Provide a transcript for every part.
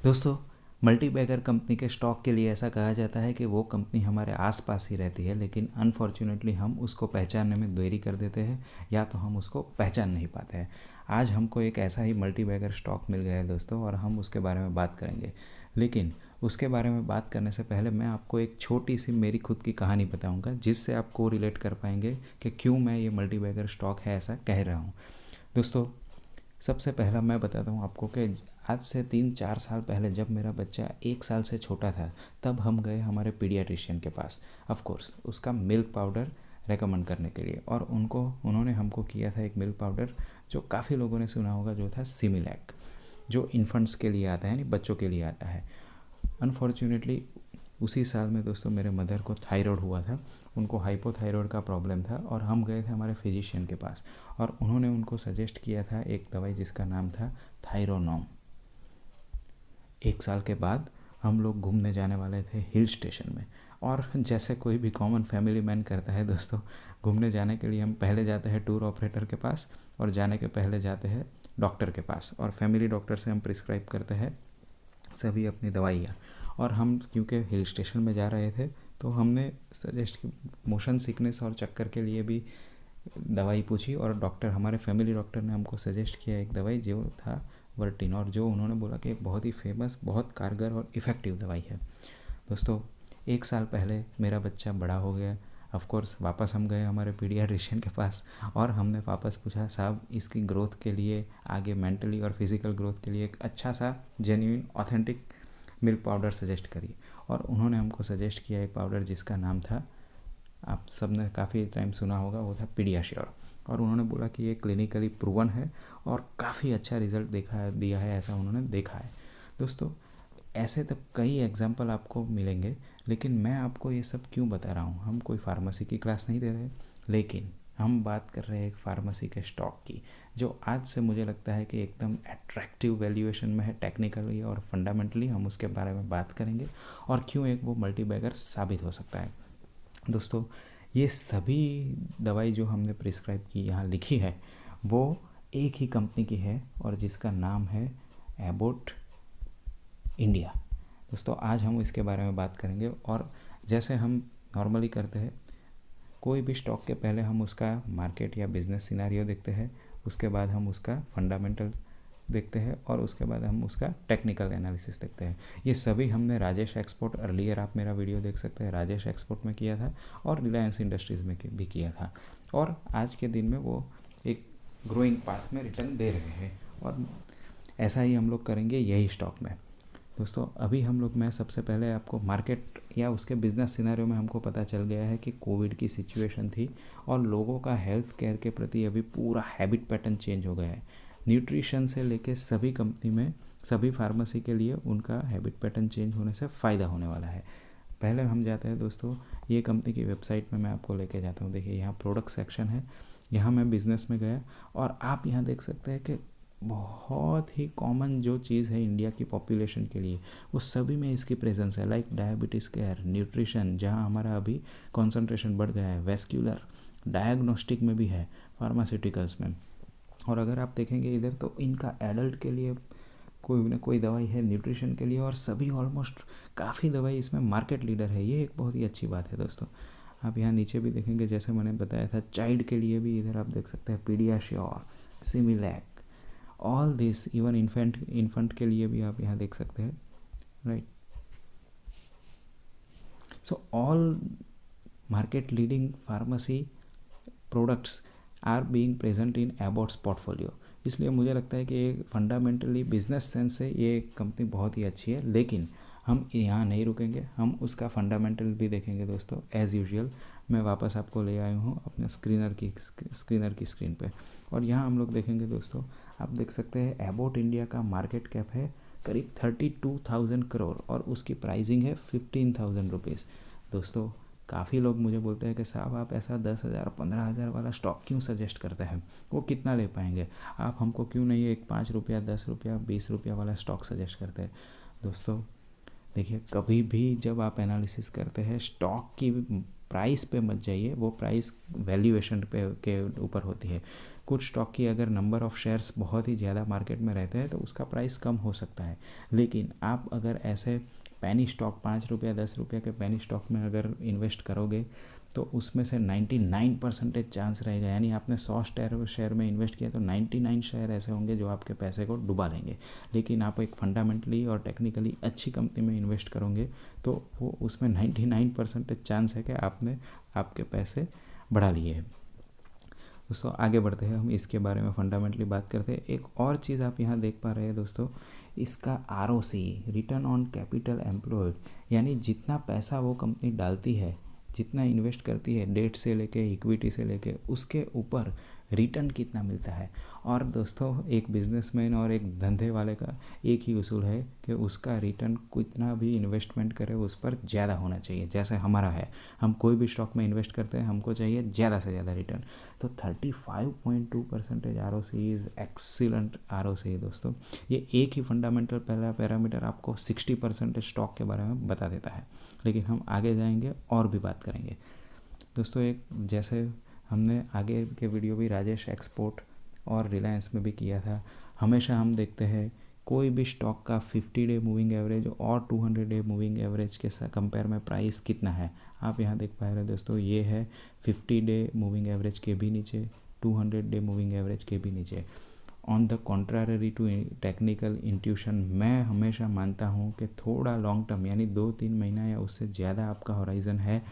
दोस्तों, multibagger company के stock के लिए ऐसा कहा जाता है कि वो कंपनी हमारे आसपास ही रहती है, लेकिन अनफॉर्चुनेटली हम उसको पहचानने में देरी कर देते हैं या तो हम उसको पहचान नहीं पाते हैं। आज हमको एक ऐसा ही मल्टीबैगर स्टॉक मिल गया है दोस्तों, और हम उसके बारे में बात करेंगे। लेकिन उसके बारे में बात करने से पहले मैं आपको एक छोटी सी मेरी खुद की कहानी बताऊंगा, जिससे आप को रिलेट कर पाएंगे कि क्यों मैं ये मल्टीबैगर स्टॉक है ऐसा कह रहा हूँ। दोस्तों, सबसे पहला मैं बताता हूँ आपको कि आज से 3-4 साल पहले जब मेरा बच्चा 1 साल से छोटा था, तब हम गए हमारे पीडियाट्रिशियन के पास। ऑफ कोर्स उसका मिल्क पाउडर रेकमेंड करने के लिए, और उन्होंने हमको किया था एक मिल्क पाउडर जो काफ़ी लोगों ने सुना होगा, जो था सिमिलैक, जो इन्फेंट्स के लिए आता है, यानी बच्चों के लिए आता है। अनफॉर्चुनेटली उसी साल में दोस्तों मेरे मदर को थायराइड हुआ था, उनको हाइपोथायराइड का प्रॉब्लम था, और हम गए थे हमारे फिजिशियन के पास, और उन्होंने उनको सजेस्ट किया था एक दवाई जिसका नाम था थायरोनॉम। 1 साल के बाद हम लोग घूमने जाने वाले थे हिल स्टेशन में, और जैसे कोई भी कॉमन फैमिली मैन करता है दोस्तों, घूमने जाने के लिए हम पहले जाते हैं टूर ऑपरेटर के पास, और जाने के पहले जाते हैं डॉक्टर के पास, और फैमिली डॉक्टर से हम प्रिस्क्राइब करते हैं सभी अपनी दवाइयाँ। और हम क्योंकि हिल स्टेशन में जा रहे थे, तो हमने सजेस्ट की मोशन सिकनेस और चक्कर के लिए भी दवाई पूछी, और हमारे फैमिली डॉक्टर ने हमको सजेस्ट किया एक दवाई जो था वर्टिन, और जो उन्होंने बोला कि एक बहुत ही फेमस, बहुत कारगर और इफ़ेक्टिव दवाई है। दोस्तों, 1 साल पहले मेरा बच्चा बड़ा हो गया। ऑफ कोर्स वापस हम गए हमारे पीडियाट्रिशियन के पास, और हमने वापस पूछा, साहब इसकी ग्रोथ के लिए, आगे मेंटली और फिज़िकल ग्रोथ के लिए एक अच्छा सा genuine authentic milk powder suggest करिए। और उन्होंने हमको सजेस्ट किया एक पाउडर जिसका नाम था, आप सब ने काफ़ी टाइम सुना होगा, वो था पीडियाश्योर। और उन्होंने बोला कि ये क्लिनिकली प्रूवन है और काफ़ी अच्छा रिजल्ट दिया है, ऐसा उन्होंने देखा है। दोस्तों, ऐसे तो कई एग्जाम्पल आपको मिलेंगे, लेकिन मैं आपको ये सब क्यों बता रहा हूँ? हम कोई फार्मेसी की क्लास नहीं दे रहे, लेकिन हम बात कर रहे हैं एक फार्मेसी के स्टॉक की, जो आज से मुझे लगता है कि एकदम अट्रैक्टिव वैल्यूएशन में है। टेक्निकली और फंडामेंटली हम उसके बारे में बात करेंगे, और क्यों एक वो मल्टीबैगर साबित हो सकता है। दोस्तों, ये सभी दवाई जो हमने प्रिस्क्राइब की यहाँ लिखी है, वो एक ही कंपनी की है, और जिसका नाम है एबॉट इंडिया। दोस्तों, आज हम इसके बारे में बात करेंगे, और जैसे हम नॉर्मली करते हैं, कोई भी स्टॉक के पहले हम उसका मार्केट या बिजनेस सिनेरियो देखते हैं, उसके बाद हम उसका फंडामेंटल देखते हैं, और उसके बाद हम उसका टेक्निकल एनालिसिस देखते हैं। ये सभी हमने राजेश एक्सपोर्ट, अर्लियर आप मेरा वीडियो देख सकते हैं, राजेश एक्सपोर्ट में किया था, और रिलायंस इंडस्ट्रीज़ में भी किया था, और आज के दिन में वो एक ग्रोइंग पाथ में रिटर्न दे रहे हैं, और ऐसा ही हम लोग करेंगे यही स्टॉक में। दोस्तों, अभी मैं सबसे पहले आपको मार्केट या उसके बिजनेस सिनेरियो में हमको पता चल गया है कि कोविड की सिचुएशन थी, और लोगों का हेल्थ केयर के प्रति अभी पूरा हैबिट पैटर्न चेंज हो गया है। न्यूट्रिशन से लेके सभी कंपनी में, सभी फार्मेसी के लिए उनका हैबिट पैटर्न चेंज होने से फ़ायदा होने वाला है। पहले हम जाते हैं दोस्तों, ये कंपनी की वेबसाइट में मैं आपको लेके जाता हूँ। देखिए, यहाँ प्रोडक्ट सेक्शन है, यहाँ मैं बिज़नेस में गया, और आप यहाँ देख सकते हैं कि बहुत ही कॉमन जो चीज़ है इंडिया की पॉपुलेशन के लिए, वो सभी में इसकी प्रेजेंस है। लाइक डायबिटीज़ केयर, न्यूट्रिशन, जहाँ हमारा अभी कॉन्सेंट्रेशन बढ़ गया है, वेस्क्यूलर, डायग्नोस्टिक में भी है, फार्मास्यूटिकल्स में। और अगर आप देखेंगे इधर, तो इनका एडल्ट के लिए कोई ना कोई दवाई है, न्यूट्रिशन के लिए, और सभी ऑलमोस्ट काफ़ी दवाई इसमें मार्केट लीडर है। ये एक बहुत ही अच्छी बात है दोस्तों। आप यहाँ नीचे भी देखेंगे, जैसे मैंने बताया था, चाइल्ड के लिए भी इधर आप देख सकते हैं PediaSure, Similac, all this, even infant के लिए भी आप यहाँ देख सकते हैं, right. So all market leading pharmacy products are being present in Abbott's portfolio. इसलिए मुझे लगता है कि ये फंडामेंटली बिजनेस सेंस से ये कंपनी बहुत ही अच्छी है। लेकिन हम यहाँ नहीं रुकेंगे, हम उसका फंडामेंटल भी देखेंगे दोस्तों। एज़ यूजुअल मैं वापस आपको ले आया हूँ अपने स्क्रीनर की स्क्रीन पे, और यहाँ हम लोग देखेंगे दोस्तों। आप देख सकते हैं एबॉट इंडिया का मार्केट कैप है करीब 32,000 करोड़, और उसकी प्राइसिंग है 15,000 रुपीज़। दोस्तों, काफ़ी लोग मुझे बोलते हैं कि साहब आप ऐसा 10,000 15,000 वाला स्टॉक क्यों सजेस्ट करते हैं, वो कितना ले पाएंगे, आप हमको क्यों नहीं एक 5 रुपया, 10 रुपया, 20 रुपया वाला स्टॉक सजेस्ट करते हैं। दोस्तों, देखिए, कभी भी जब आप एनालिसिस करते हैं, स्टॉक की प्राइस पे मत जाइए, वो प्राइस वैल्यूएशन पे के ऊपर होती है। कुछ स्टॉक की अगर नंबर ऑफ़ शेयर्स बहुत ही ज़्यादा मार्केट में रहते हैं तो उसका प्राइस कम हो सकता है, लेकिन आप अगर ऐसे पेनी स्टॉक 5 रुपया 10 रुपया के पेनी स्टॉक में अगर इन्वेस्ट करोगे तो उसमें से 99% चांस रहेगा, यानी आपने 100 शेयर में इन्वेस्ट किया तो 99 शेयर ऐसे होंगे जो आपके पैसे को डुबा देंगे। लेकिन आप एक फंडामेंटली और टेक्निकली अच्छी कंपनी में इन्वेस्ट करोगे तो वो उसमें 99% चांस है कि आपने आपके पैसे बढ़ा लिए हैं। दोस्तों आगे बढ़ते हैं, हम इसके बारे में फंडामेंटली बात करते हैं। एक और चीज़ आप यहाँ देख पा रहे हैं दोस्तों, इसका ROC, return on capital employed, यानी जितना पैसा वो कंपनी डालती है, जितना इन्वेस्ट करती है, डेट से लेके इक्विटी से लेके, उसके ऊपर रिटर्न कितना मिलता है। और दोस्तों एक बिजनेसमैन और एक धंधे वाले का एक ही उसूल है कि उसका रिटर्न कितना भी इन्वेस्टमेंट करे उस पर ज़्यादा होना चाहिए। जैसे हमारा है, हम कोई भी स्टॉक में इन्वेस्ट करते हैं, हमको चाहिए ज़्यादा से ज़्यादा रिटर्न। तो 35.2% ROC इज़ एक्सीलेंट ROC दोस्तों। ये एक ही फंडामेंटल पहला पैरामीटर आपको 60% स्टॉक के बारे में बता देता है, लेकिन हम आगे जाएंगे और भी बात करेंगे दोस्तों। एक जैसे हमने आगे के वीडियो भी राजेश एक्सपोर्ट और रिलायंस में भी किया था, हमेशा हम देखते हैं कोई भी स्टॉक का 50 डे मूविंग एवरेज और 200 डे मूविंग एवरेज के साथ कंपेयर में प्राइस कितना है। आप यहाँ देख पा रहे हैं दोस्तों, ये है 50 डे मूविंग एवरेज के भी नीचे, 200 डे मूविंग एवरेज के भी नीचे। On the contrary to technical intuition, मैं हमेशा मानता हूँ कि थोड़ा लॉन्ग टर्म यानी 2-3 महीना या उससे ज़्यादा आपका होराइज़न है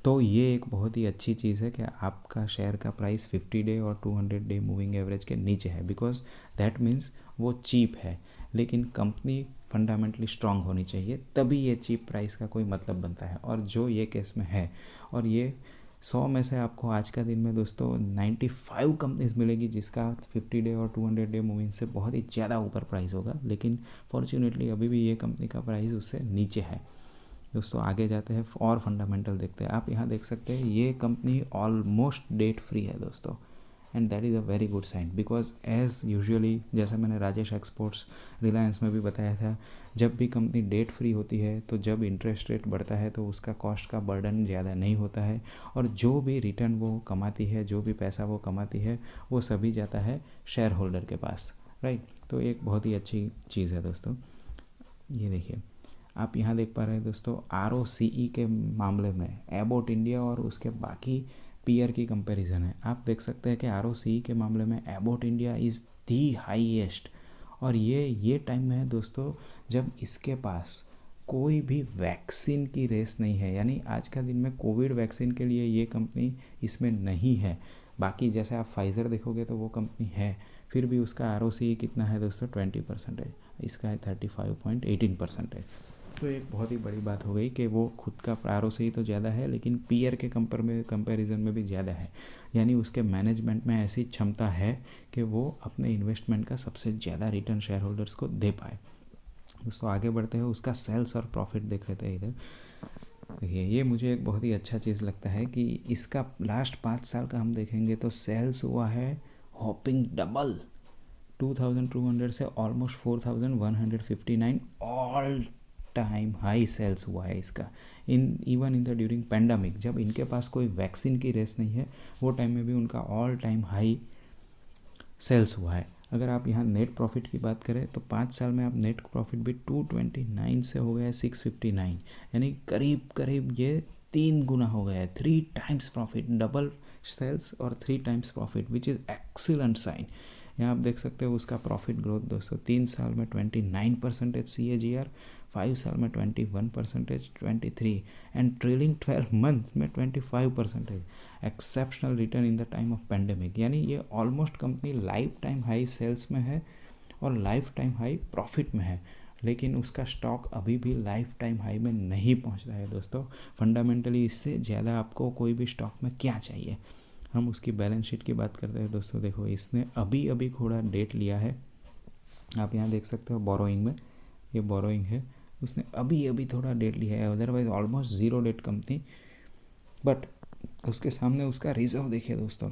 तो ये एक बहुत ही अच्छी चीज़ है कि आपका शेयर का प्राइस 50 डे और 200 डे मूविंग एवरेज के नीचे है, बिकॉज दैट मीन्स वो चीप है। लेकिन कंपनी फंडामेंटली स्ट्रांग होनी चाहिए, तभी ये चीप प्राइस का कोई मतलब बनता है, और जो ये केस में है। और ये 100 में से आपको आज का दिन में दोस्तों 95 कंपनीज मिलेगी जिसका 50 डे और 200 डे मूविंग से बहुत ही ज़्यादा ऊपर प्राइस होगा, लेकिन फॉर्चुनेटली अभी भी ये कंपनी का प्राइस उससे नीचे है। दोस्तों आगे जाते हैं और फंडामेंटल देखते हैं। आप यहाँ देख सकते हैं ये कंपनी ऑलमोस्ट डेट फ्री है दोस्तों, and that is a very good sign, because as usually जैसे मैंने राजेश एक्सपोर्ट्स रिलायंस में भी बताया था, जब भी कंपनी डेट फ्री होती है तो जब इंटरेस्ट रेट बढ़ता है तो उसका कॉस्ट का बर्डन ज़्यादा नहीं होता है, और जो भी रिटर्न वो कमाती है, जो भी पैसा वो कमाती है, वो सभी जाता है शेयर होल्डर के पास, राइट। तो एक बहुत ही अच्छी चीज़ है दोस्तों। ये देखिए आप यहाँ देख पा रहे हैं दोस्तों, ROCE के मामले में एबॉट इंडिया और उसके बाकी पीयर की कंपैरिजन है। आप देख सकते हैं कि ROCE के मामले में Abbott India is the highest, और ये टाइम में है दोस्तों जब इसके पास कोई भी वैक्सीन की रेस नहीं है, यानी आज का दिन में कोविड वैक्सीन के लिए ये कंपनी इसमें नहीं है। बाकी जैसे आप फाइज़र देखोगे तो वो कंपनी है, फिर भी उसका ROCE कितना है दोस्तों 20% है, इसका है 35.18% है। तो एक बहुत ही बड़ी बात हो गई कि वो खुद का ROCE तो ज़्यादा है लेकिन पीयर के कंपैरिजन में भी ज़्यादा है, यानी उसके मैनेजमेंट में ऐसी क्षमता है कि वो अपने इन्वेस्टमेंट का सबसे ज़्यादा रिटर्न शेयर होल्डर्स को दे पाए। दोस्तों आगे बढ़ते हैं, उसका सेल्स और प्रॉफिट देख लेते हैं। इधर देखिए ये मुझे एक बहुत ही अच्छा चीज़ लगता है कि इसका लास्ट 5 साल का हम देखेंगे तो सेल्स हुआ है हॉपिंग डबल, 2200 से almost 4159 all time high sales हुआ है इसका। Even in the during pandemic, जब इनके पास कोई वैक्सीन की रेस नहीं है, वो टाइम में भी उनका ऑल टाइम हाई सेल्स हुआ है। अगर आप यहाँ नेट प्रॉफिट की बात करें तो 5 साल में आप नेट प्रॉफिट भी 229 से हो गया है 659, यानी करीब करीब ये 3 गुना हो गया है, 3 टाइम्स प्रॉफिट, डबल सेल्स और 3 times profit, which is excellent sign. यहाँ आप देख सकते हो उसका प्रॉफिट ग्रोथ दोस्तों 3 साल में 29% CAGR, 5 साल में 21%, 23 एंड ट्रेलिंग 12 मंथ में 25%, exceptional return in the time of pandemic. यानी ये almost company life time high sales में है और लाइफ टाइम हाई प्रॉफिट में है, लेकिन उसका स्टॉक अभी भी लाइफ टाइम हाई में नहीं पहुंच रहा है दोस्तों। फंडामेंटली इससे ज़्यादा आपको कोई भी स्टॉक में क्या चाहिए। हम उसकी बैलेंस शीट की बात करते हैं दोस्तों। देखो इसने अभी अभी थोड़ा डेट लिया है, आप यहाँ देख सकते हो बोरोइंग में, ये बोरोइंग है, उसने अभी अभी थोड़ा डेट लिया है, otherwise almost zero debt company. But उसके सामने उसका रिजर्व देखिए दोस्तों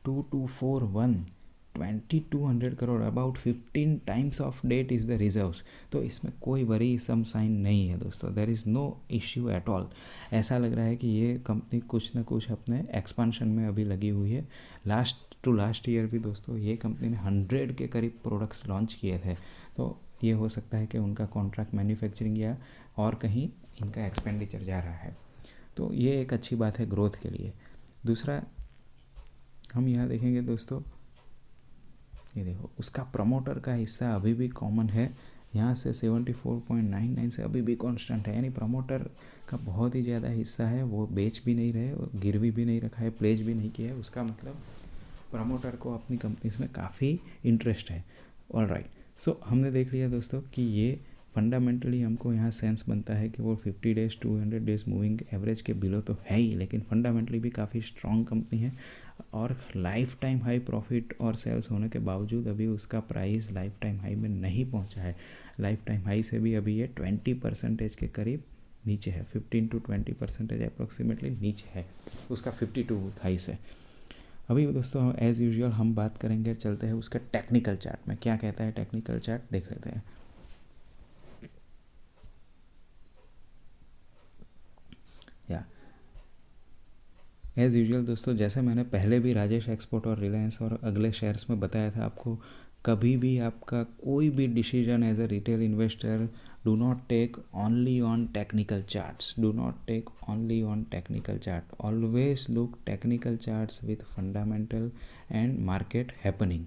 2241, 2200 crore, about 15 times of debt is the reserves. तो इसमें कोई वरी सम साइन नहीं है दोस्तों, there is no issue at all. ऐसा लग रहा है कि ये कंपनी कुछ ना कुछ अपने एक्सपांशन में अभी लगी हुई है। लास्ट ईयर भी दोस्तों ये कंपनी ने 100 के करीब प्रोडक्ट्स लॉन्च किए थे। तो ये हो सकता है कि उनका कॉन्ट्रैक्ट मैन्युफैक्चरिंग या और कहीं इनका एक्सपेंडिचर जा रहा है। तो ये एक अच्छी बात है ग्रोथ के लिए। दूसरा हम यहाँ देखेंगे दोस्तों, ये देखो उसका प्रमोटर का हिस्सा अभी भी कॉमन है, यहाँ से 74.99 से अभी भी कांस्टेंट है, यानी प्रमोटर का बहुत ही ज़्यादा हिस्सा है, वो बेच भी नहीं रहे, गिरवी भी नहीं रखा है, प्लेज भी नहीं किया है। उसका मतलब प्रमोटर को अपनी कंपनीज में काफ़ी इंटरेस्ट है। ऑलराइट, सो हमने देख लिया दोस्तों कि ये फंडामेंटली हमको यहाँ सेंस बनता है कि वो 50 डेज 200 डेज मूविंग एवरेज के बिलो तो है ही, लेकिन फंडामेंटली भी काफ़ी स्ट्रॉन्ग कंपनी है। और लाइफ टाइम हाई प्रॉफिट और सेल्स होने के बावजूद अभी उसका प्राइस लाइफ टाइम हाई में नहीं पहुंचा है। लाइफ टाइम हाई से भी अभी ये 20% के करीब नीचे है, 15 to 20% अप्रॉक्सीमेटली नीचे है उसका 52 हाई से। अभी दोस्तों एज़ यूजुअल हम बात करेंगे, चलते हैं उसका टेक्निकल चार्ट में क्या कहता है। टेक्निकल चार्ट देख लेते हैं। या एज़ यूजुअल दोस्तों, जैसे मैंने पहले भी राजेश एक्सपोर्ट और रिलायंस और अगले शेयर्स में बताया था आपको, कभी भी आपका कोई भी decision as a retail investor, do not take only on technical charts, do not take only on technical chart, always look technical charts with fundamental and market happening.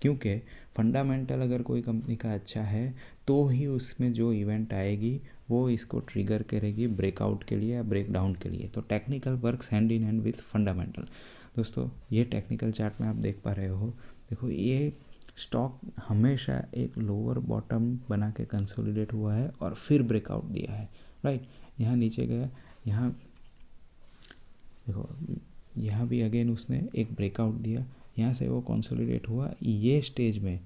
क्योंकि फंडामेंटल अगर कोई कंपनी का अच्छा है तो ही उसमें जो इवेंट आएगी वो इसको ट्रिगर करेगी ब्रेकआउट के लिए या ब्रेकडाउन के लिए। तो technical works hand in hand with fundamental. दोस्तों ये टेक्निकल चार्ट में आप देख पा रहे हो, देखो ये स्टॉक हमेशा एक लोअर बॉटम बना के कंसोलिडेट हुआ है और फिर ब्रेकआउट दिया है, राइट। यहाँ नीचे गया, यहाँ देखो यहाँ भी अगेन उसने एक ब्रेकआउट दिया, यहाँ से वो कंसोलिडेट हुआ। ये स्टेज में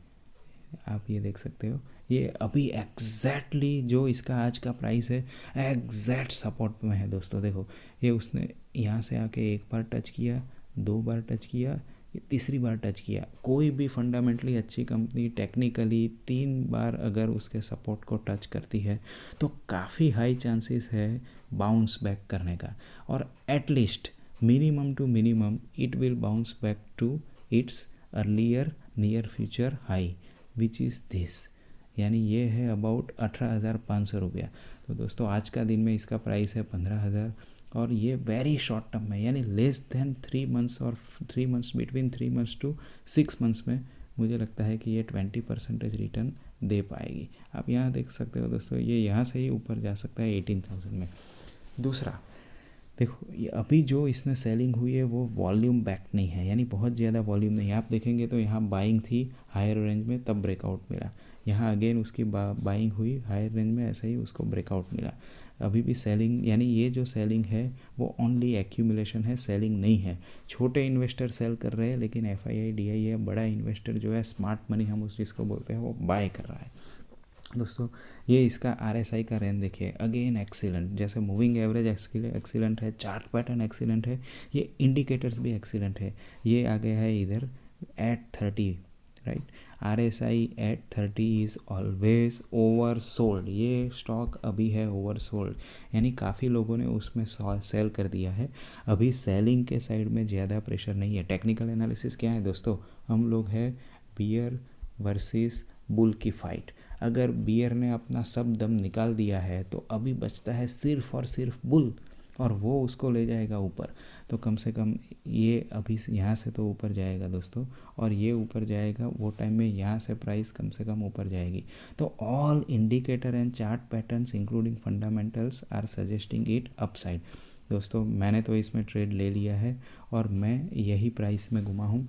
आप ये देख सकते हो, ये अभी एग्जैक्टली जो इसका आज का प्राइस है एग्जैक्ट सपोर्ट में है दोस्तों। देखो ये उसने यहाँ से आके एक बार टच किया, दो बार टच किया, ये तीसरी बार टच किया। कोई भी फंडामेंटली अच्छी कंपनी टेक्निकली 3 बार अगर उसके सपोर्ट को टच करती है तो काफ़ी हाई चांसेस है बाउंस बैक करने का, और at least minimum to minimum it will bounce back to its earlier near future high which is this, यानी ये है अबाउट 18,500 रुपया। तो दोस्तों आज का दिन में इसका प्राइस है 15,000, और ये वेरी शॉर्ट टर्म में, यानी लेस देन 3 मंथ्स और 3 months, between 3 months to 6 months में मुझे लगता है कि ये 20% रिटर्न दे पाएगी। आप यहाँ देख सकते हो दोस्तों, ये यहाँ से ही ऊपर जा सकता है 18,000 में। दूसरा देखो, ये अभी जो इसने सेलिंग हुई है वो वॉल्यूम बैक नहीं है, यानी बहुत ज़्यादा वॉल्यूम नहीं है। आप देखेंगे तो यहाँ बाइंग थी हायर रेंज में, तब ब्रेकआउट मिला। यहाँ अगेन उसकी बाइंग हुई हायर रेंज में, ऐसे ही उसको ब्रेकआउट मिला। अभी भी सेलिंग, यानी ये जो सेलिंग है वो ओनली एक्यूमुलेशन है, सेलिंग नहीं है। छोटे इन्वेस्टर सेल कर रहे हैं, लेकिन FII DI है, बड़ा इन्वेस्टर जो है स्मार्ट मनी हम उस चीज़ को बोलते हैं, वो बाय कर रहा है। दोस्तों ये इसका RSI का रेंज देखिए, अगेन एक्सीलेंट, जैसे मूविंग एवरेज एक्सीलेंट है, चार्ट पैटर्न एक्सीलेंट है, ये इंडिकेटर्स भी एक्सीलेंट है। ये आ गया है इधर at 30, right. RSI at 30 is always oversold. ये स्टॉक अभी है ओवर सोल्ड, यानी काफ़ी लोगों ने उसमें सेल कर दिया है। अभी सेलिंग के साइड में ज़्यादा प्रेशर नहीं है। टेक्निकल एनालिसिस क्या है दोस्तों, हम लोग है बियर वर्सेस बुल की फाइट। अगर बियर ने अपना सब दम निकाल दिया है तो अभी बचता है सिर्फ और सिर्फ बुल, और वो उसको ले जाएगा ऊपर। तो कम से कम ये अभी यहाँ से तो ऊपर जाएगा दोस्तों, और ये ऊपर जाएगा वो टाइम में यहाँ से प्राइस कम से कम ऊपर जाएगी। तो all indicator and chart patterns including fundamentals are suggesting it upside. दोस्तों मैंने तो इसमें ट्रेड ले लिया है और मैं यही प्राइस में घुमा हूँ,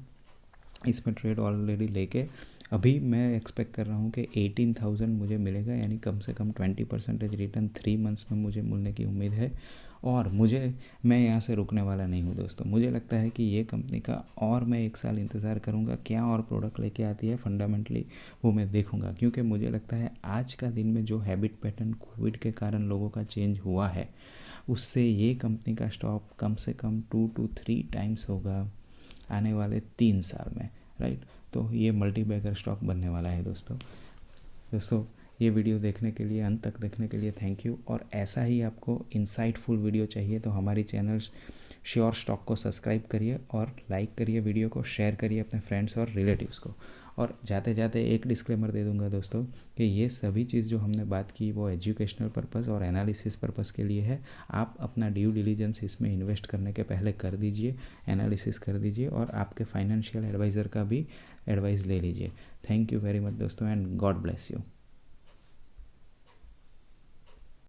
इसमें ट्रेड ऑलरेडी लेके अभी मैं एक्सपेक्ट कर रहा हूँ कि 18,000 मुझे मिलेगा, यानी कम से कम 20% रिटर्न 3 मंथ्स में मुझे मिलने की उम्मीद है। और मैं यहाँ से रुकने वाला नहीं हूँ दोस्तों। मुझे लगता है कि ये कंपनी का और मैं 1 साल इंतज़ार करूँगा, क्या और प्रोडक्ट लेके आती है फंडामेंटली वो मैं देखूँगा। क्योंकि मुझे लगता है आज का दिन में जो हैबिट पैटर्न कोविड के कारण लोगों का चेंज हुआ है, उससे ये कंपनी का स्टॉक कम से कम 2 to 3 टाइम्स होगा आने वाले 3 साल में, राइट। तो ये मल्टी बैगर स्टॉक बनने वाला है दोस्तों ये वीडियो देखने के लिए, अंत तक देखने के लिए थैंक यू। और ऐसा ही आपको इंसाइटफुल वीडियो चाहिए तो हमारी चैनल श्योर स्टॉक को सब्सक्राइब करिए और लाइक करिए, वीडियो को शेयर करिए अपने फ्रेंड्स और रिलेटिव्स को। और जाते जाते एक डिस्क्लेमर दे दूंगा दोस्तों कि ये सभी चीज़ जो हमने बात की वो एजुकेशनल पर्पस और एनालिसिस पर्पस के लिए है। आप अपना ड्यू डिलीजेंस इसमें इन्वेस्ट करने के पहले कर दीजिए, एनालिसिस कर दीजिए और आपके फाइनेंशियल एडवाइज़र का भी एडवाइस ले लीजिए। थैंक यू वेरी मच दोस्तों एंड गॉड ब्लेस यू।